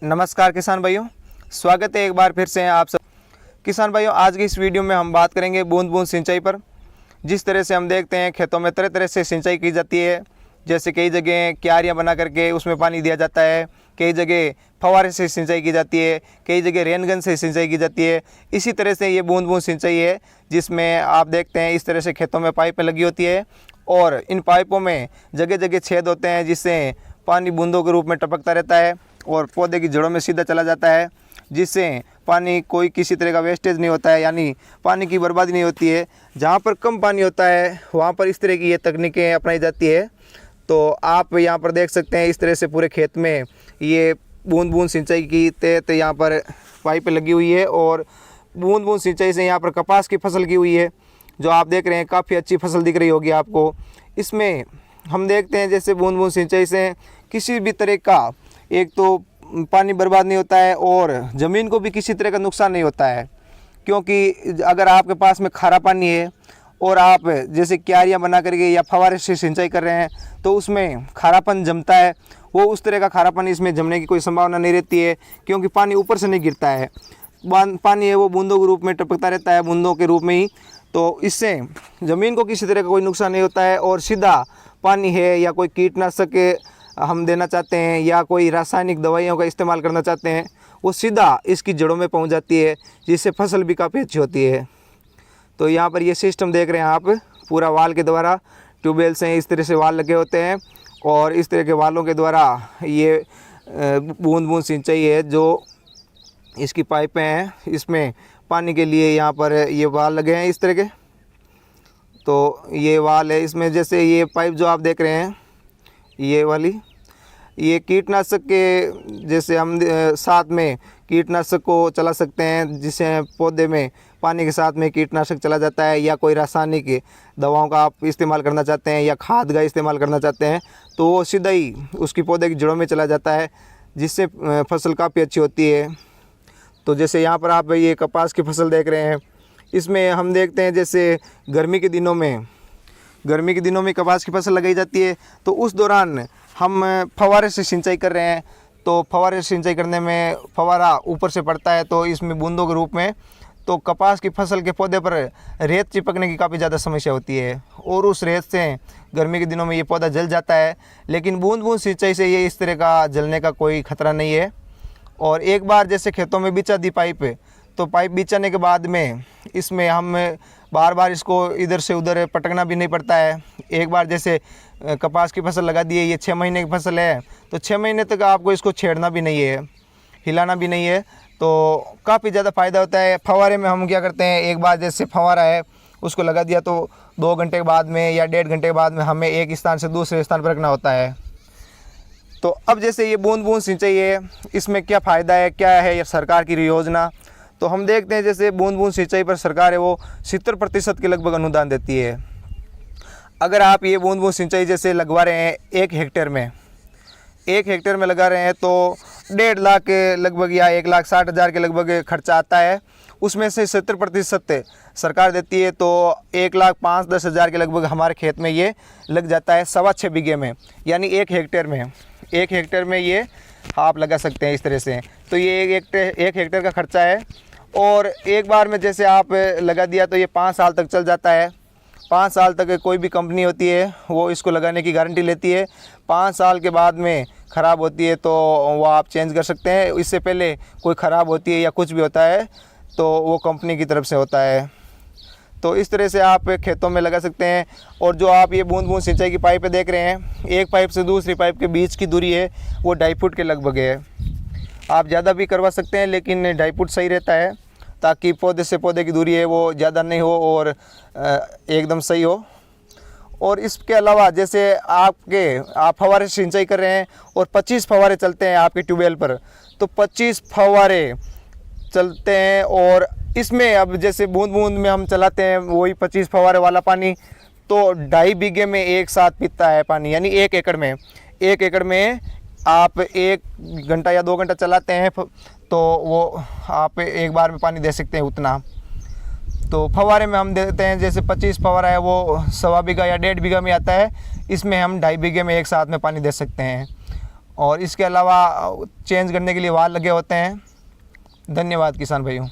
नमस्कार किसान भाइयों, स्वागत है एक बार फिर से आप सब किसान भाइयों। आज की इस वीडियो में हम बात करेंगे बूंद बूंद सिंचाई पर। जिस तरह से हम देखते हैं खेतों में तरह तरह से सिंचाई की जाती है। जैसे कई जगह क्यारियाँ बना करके उसमें पानी दिया जाता है, कई जगह फव्वारे से सिंचाई की जाती है, कई जगह रेनगन से सिंचाई की जाती है। इसी तरह से ये बूंद बूंद सिंचाई है, जिसमें आप देखते हैं इस तरह से खेतों में पाइपें लगी होती है और इन पाइपों में जगह जगह छेद होते हैं, जिससे पानी बूंदों के रूप में टपकता रहता है और पौधे की जड़ों में सीधा चला जाता है, जिससे पानी कोई किसी तरह का वेस्टेज नहीं होता है, यानी पानी की बर्बादी नहीं होती है। जहाँ पर कम पानी होता है वहाँ पर इस तरह की ये तकनीकें अपनाई जाती है। तो आप यहाँ पर देख सकते हैं इस तरह से पूरे खेत में ये बूंद बूंद सिंचाई की तहत यहाँ पर पाइप लगी हुई है और बूंद बूंद सिंचाई से यहाँ पर कपास की फसल की हुई है, जो आप देख रहे हैं काफ़ी अच्छी फसल दिख रही होगी आपको। इसमें हम देखते हैं जैसे बूंद बूंद सिंचाई से किसी भी तरह का एक तो पानी बर्बाद नहीं होता है और ज़मीन को भी किसी तरह का नुकसान नहीं होता है, क्योंकि अगर आपके पास में खारा पानी है और आप जैसे क्यारियाँ बना करके या फव्वारे से सिंचाई कर रहे हैं तो उसमें खारापन जमता है। वो उस तरह का खारापन इसमें जमने की कोई संभावना नहीं रहती है, क्योंकि पानी ऊपर से नहीं गिरता है। पानी है वो बूंदों के रूप में टपकता रहता है, बूंदों के रूप में ही। तो इससे ज़मीन को किसी तरह का कोई नुकसान नहीं होता है और सीधा पानी है या कोई कीटनाशक हम देना चाहते हैं या कोई रासायनिक दवाइयों का इस्तेमाल करना चाहते हैं, वो सीधा इसकी जड़ों में पहुंच जाती है, जिससे फसल भी काफ़ी अच्छी होती है। तो यहाँ पर ये सिस्टम देख रहे हैं आप, पूरा वाल के द्वारा ट्यूबवेल से इस तरह से वाल लगे होते हैं और इस तरह के वालों के द्वारा ये बूंद बूंद सिंचाई है। जो इसकी पाइपें हैं इसमें पानी के लिए यहाँ पर ये वाल लगे हैं इस तरह के। तो ये वाल है इसमें, जैसे ये पाइप जो आप देख रहे हैं ये वाली, ये कीटनाशक के जैसे हम साथ में कीटनाशक को चला सकते हैं, जिससे पौधे में पानी के साथ में कीटनाशक चला जाता है, या कोई रासायनिक दवाओं का आप इस्तेमाल करना चाहते हैं या खाद का इस्तेमाल करना चाहते हैं तो वो सीधा ही उसकी पौधे की जड़ों में चला जाता है, जिससे फसल काफ़ी अच्छी होती है। तो जैसे यहाँ पर आप ये कपास की फसल देख रहे हैं, इसमें हम देखते हैं जैसे गर्मी के दिनों में कपास की फसल लगाई जाती है, तो उस दौरान हम फव्वारे से सिंचाई कर रहे हैं। तो फव्वारे से सिंचाई करने में फव्वारा ऊपर से पड़ता है तो इसमें बूंदों के रूप में, तो कपास की फसल के पौधे पर रेत चिपकने की काफ़ी ज़्यादा समस्या होती है और उस रेत से गर्मी के दिनों में ये पौधा जल जाता है। लेकिन बूंद बूंद सिंचाई से ये इस तरह का जलने का कोई खतरा नहीं है। और एक बार जैसे खेतों में बिछा दी पाइप, तो पाइप बिछाने के बाद में इसमें हम बार बार इसको इधर से उधर पटकना भी नहीं पड़ता है। एक बार जैसे कपास की फसल लगा दी है, ये 6 महीने की फसल है, तो 6 महीने तक आपको इसको छेड़ना भी नहीं है, हिलाना भी नहीं है, तो काफ़ी ज़्यादा फ़ायदा होता है। फव्वारे में हम क्या करते हैं, एक बार जैसे फव्वारा है उसको लगा दिया तो 2 घंटे के बाद में या 1.5 घंटे के बाद में हमें एक स्थान से दूसरे स्थान पर रखना होता है। तो अब जैसे ये बूंद बूंद सिंचाई है, इसमें क्या फ़ायदा है, क्या है ये सरकार की योजना, तो हम देखते हैं जैसे बूंद बूंद सिंचाई पर सरकार है वो 70% के लगभग अनुदान देती है। अगर आप ये बूंद बूंद सिंचाई जैसे लगवा रहे हैं 1 हेक्टेयर में लगा रहे हैं तो 1.5 लाख के लगभग या 1,60,000 के लगभग खर्चा आता है। उसमें से 70% सरकार देती है, तो 1,05,10,000 के लगभग हमारे खेत में ये लग जाता है 6.25 बीघे में, यानी 1 हेक्टेयर में ये आप लगा सकते हैं इस तरह से। तो ये 1 हेक्टेयर का खर्चा है और एक बार में जैसे आप लगा दिया तो ये 5 साल तक चल जाता है। 5 साल तक कोई भी कंपनी होती है वो इसको लगाने की गारंटी लेती है। 5 साल के बाद में ख़राब होती है तो वो आप चेंज कर सकते हैं। इससे पहले कोई ख़राब होती है या कुछ भी होता है तो वो कंपनी की तरफ से होता है। तो इस तरह से आप खेतों में लगा सकते हैं। और जो आप ये बूंद बूंद सिंचाई की पाइप देख रहे हैं, एक पाइप से दूसरी पाइप के बीच की दूरी है वो 2.5 फुट के लगभग है। आप ज़्यादा भी करवा सकते हैं, लेकिन 2.5 फुट सही रहता है, ताकि पौधे से पौधे की दूरी है वो ज़्यादा नहीं हो और एकदम सही हो। और इसके अलावा जैसे आप फव्वारे से सिंचाई कर रहे हैं और 25 फव्वारे चलते हैं आपके ट्यूबवेल पर, तो 25 फव्वारे चलते हैं और इसमें अब जैसे बूंद बूंद में हम चलाते हैं वही 25 फव्वारे वाला पानी, तो 2.5 बीघे में एक साथ पीता है पानी, यानी 1 एकड़ में आप 1 घंटा या 2 घंटा चलाते हैं तो वो आप एक बार में पानी दे सकते हैं उतना। तो फव्वारे में हम देते हैं जैसे 25 फव्वारा है वो 1.25 बीघा या 1.5 बीघा में आता है, इसमें हम 2.5 बीघे में एक साथ में पानी दे सकते हैं। और इसके अलावा चेंज करने के लिए वाल लगे होते हैं। धन्यवाद किसान भाइयों।